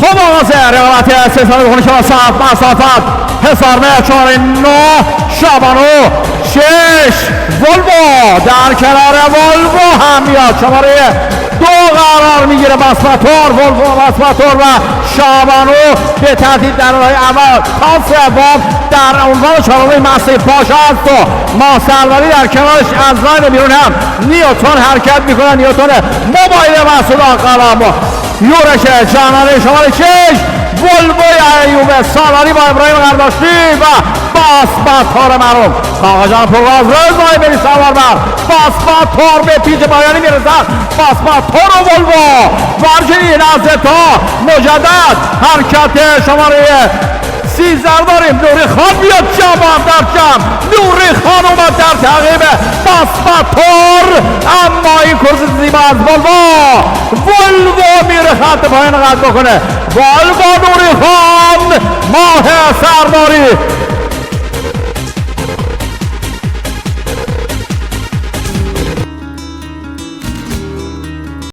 خوب آغازه رقابت 3 ساله بخونه شما صف مسافت حسار متر 4 9 شابانو 6 ولوو در کنار ولوو هم میاد شماره 2 قرار میگیره باسپاتور ولوو باسپاتور و شابانو به ترتیب در راه اول تا سوم در عنوان چهارمی مسیح پاشا است و ما سروری در کنارش از لاین بیرون هم نیوتن حرکت میکنه نیوتن موبایل مسعود آقا یورش جانانه شماره 6 ولووی ایوب سالاری با ابراهیم قرداشتی و باسپاتور معروف آقا جان پرواز رضایی بری سوار بر باسپاتور به پیچ پایانی میرسد باسپاتور و ولوو ورجینی نزد تا مجدد حرکت شماره 13 داریم نوری خان بیاد جمع در جمع نوری خان اومد در تعقیب باسپاتور اما این کرس زیبا از ولوو میره خط پایین قد بکنه ولوو نوری خان ماه سرباری